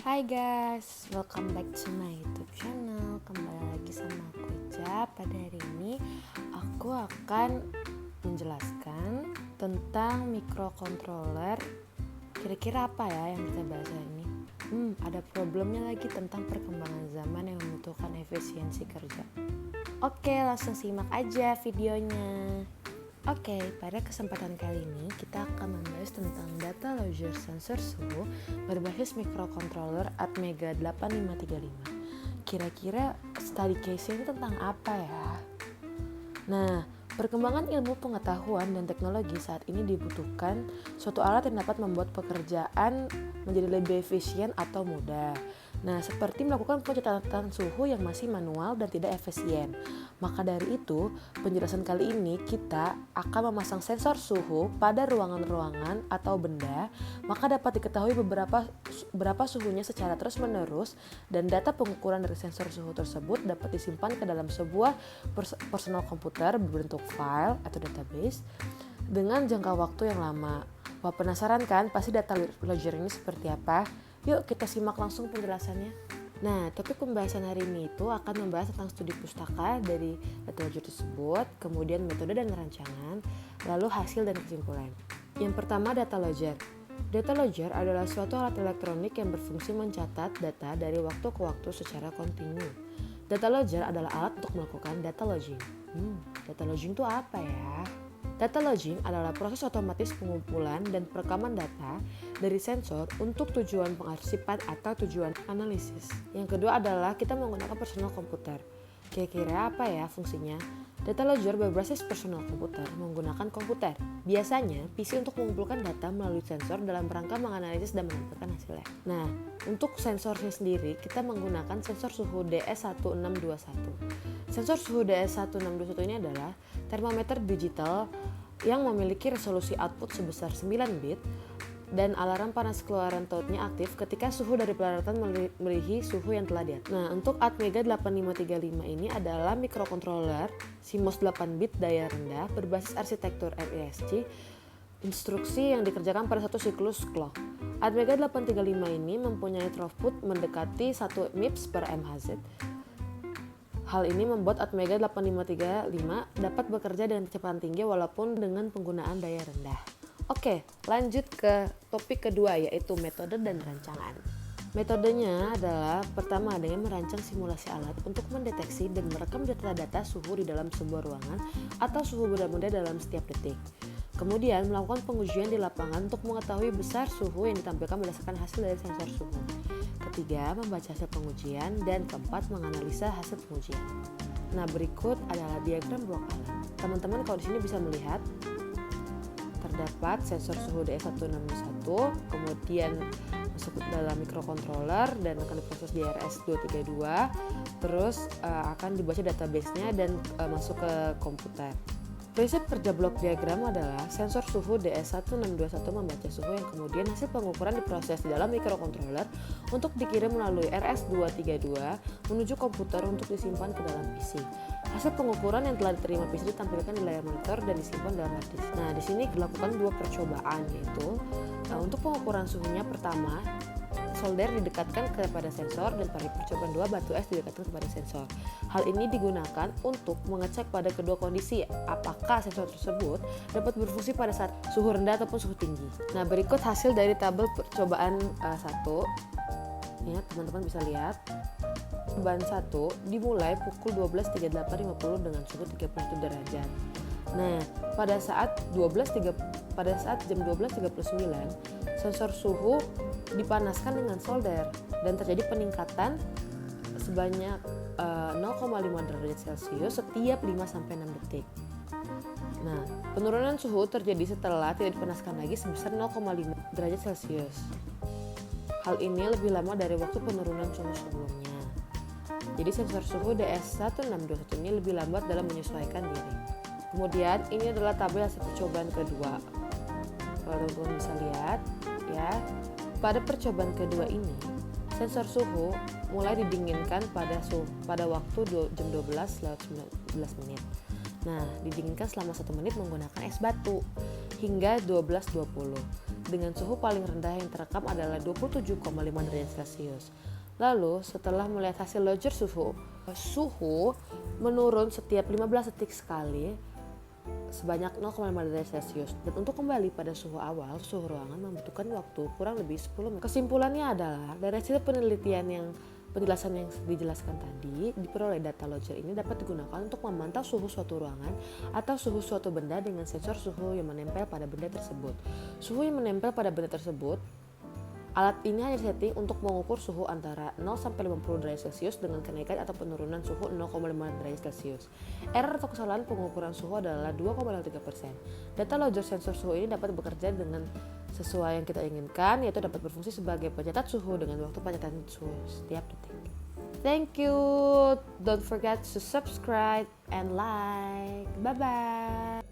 Hai guys, welcome back to my YouTube channel. Kembali lagi sama aku Ica. Pada hari ini aku akan menjelaskan tentang microcontroller. Kira-kira apa ya yang kita bahas hari ini? Ada problemnya lagi tentang perkembangan zaman yang membutuhkan efisiensi kerja. Oke, langsung simak aja videonya. Oke, pada kesempatan kali ini kita akan membahas tentang data logger sensor suhu berbasis microcontroller Atmega 8535. Kira-kira study case-nya tentang apa ya? Nah, perkembangan ilmu pengetahuan dan teknologi saat ini dibutuhkan suatu alat yang dapat membuat pekerjaan menjadi lebih efisien atau mudah. Nah, seperti melakukan pencatatan suhu yang masih manual dan tidak efisien. Maka dari itu, penjelasan kali ini kita akan memasang sensor suhu pada ruangan-ruangan atau benda, maka dapat diketahui berapa suhunya secara terus-menerus, dan data pengukuran dari sensor suhu tersebut dapat disimpan ke dalam sebuah personal komputer berbentuk file atau database dengan jangka waktu yang lama. Wah, penasaran kan pasti data logger ini seperti apa? Yuk kita simak langsung penjelasannya. Nah, topik pembahasan hari ini itu akan membahas tentang studi pustaka dari data logger tersebut, kemudian metode dan rancangan, lalu hasil dan kesimpulan. Yang pertama, data logger. Data logger adalah suatu alat elektronik yang berfungsi mencatat data dari waktu ke waktu secara kontinu. Data logger adalah alat untuk melakukan data logging. Data logging itu apa ya? Data logging adalah proses otomatis pengumpulan dan perekaman data dari sensor untuk tujuan pengarsipan atau tujuan analisis. Yang kedua adalah kita menggunakan personal komputer. Kira-kira apa ya fungsinya? Data logger berbasis personal komputer menggunakan komputer. Biasanya PC untuk mengumpulkan data melalui sensor dalam rangka menganalisis dan menampilkan hasilnya. Nah, untuk sensornya sendiri kita menggunakan sensor suhu DS1621. Sensor suhu DS1621 ini adalah termometer digital yang memiliki resolusi output sebesar 9 bit dan alarm panas keluaran tautnya aktif ketika suhu dari peralatan melebihi suhu yang telah diatur. Nah, untuk Atmega 8535 ini adalah microcontroller CMOS 8 bit daya rendah berbasis arsitektur RISC, instruksi yang dikerjakan pada satu siklus clock. Atmega 835 ini mempunyai throughput mendekati 1 MIPS per MHz. Hal ini membuat Atmega 8535 dapat bekerja dengan kecepatan tinggi walaupun dengan penggunaan daya rendah. Oke, lanjut ke topik kedua yaitu metode dan rancangan. Metodenya adalah pertama adanya merancang simulasi alat untuk mendeteksi dan merekam data-data suhu di dalam sebuah ruangan atau suhu benda-benda dalam setiap detik. Kemudian melakukan pengujian di lapangan untuk mengetahui besar suhu yang ditampilkan berdasarkan hasil dari sensor suhu. Ketiga, membaca hasil pengujian, dan keempat, menganalisa hasil pengujian. Nah, berikut adalah diagram blok alat. Teman-teman kalau di sini bisa melihat terdapat sensor suhu DS1621, kemudian masuk ke dalam microcontroller dan akan diproses di RS232, terus akan dibaca database-nya dan masuk ke komputer. Prinsip kerja blok diagram adalah sensor suhu DS1621 membaca suhu yang kemudian hasil pengukuran diproses di dalam microcontroller untuk dikirim melalui RS232 menuju komputer untuk disimpan ke dalam PC. Hasil pengukuran yang telah diterima PC ditampilkan di layar monitor dan disimpan dalam hard disk. Nah, di sini dilakukan dua percobaan yaitu untuk pengukuran suhunya pertama solder didekatkan kepada sensor dan pada percobaan 2 batu es didekatkan kepada sensor. Hal ini digunakan untuk mengecek pada kedua kondisi apakah sensor tersebut dapat berfungsi pada saat suhu rendah ataupun suhu tinggi. Nah, berikut hasil dari tabel percobaan 1. Ya, teman-teman bisa lihat. Percobaan 1 dimulai pukul 12.38.50 dengan suhu 31 derajat. Nah, pada saat jam 12.39 sensor suhu dipanaskan dengan solder dan terjadi peningkatan sebanyak 0,5 derajat Celcius setiap 5-6 detik. Nah, penurunan suhu terjadi setelah tidak dipanaskan lagi sebesar 0,5 derajat Celcius. Hal ini lebih lama dari waktu penurunan suhu sebelumnya. Jadi sensor suhu DS1621 ini lebih lambat dalam menyesuaikan diri. Kemudian ini adalah tabel hasil percobaan kedua. Kalau teman-teman bisa lihat ya, pada percobaan kedua ini sensor suhu mulai didinginkan pada waktu jam 12:19 menit. Nah, didinginkan selama 1 menit menggunakan es batu hingga 12.20. dengan suhu paling rendah yang terekam adalah 27,5 derajat Celcius. Lalu setelah melihat hasil logger suhu menurun setiap 15 detik sekali sebanyak 0,5 derajat Celcius. Dan untuk kembali pada suhu awal, suhu ruangan membutuhkan waktu kurang lebih 10 menit. Kesimpulannya adalah dari hasil penjelasan yang dijelaskan tadi, diperoleh data logger ini dapat digunakan untuk memantau suhu suatu ruangan atau suhu suatu benda dengan sensor suhu yang menempel pada benda tersebut. Suhu yang menempel pada benda tersebut, alat ini hanya disetting untuk mengukur suhu antara 0 sampai 50 derajat Celcius dengan kenaikan atau penurunan suhu 0,5 derajat Celcius. Error atau kesalahan pengukuran suhu adalah 2,3%. Data logger sensor suhu ini dapat bekerja dengan sesuai yang kita inginkan, yaitu dapat berfungsi sebagai pencatat suhu dengan waktu pencatatan suhu setiap detik. Thank you. Don't forget to subscribe and like. Bye bye.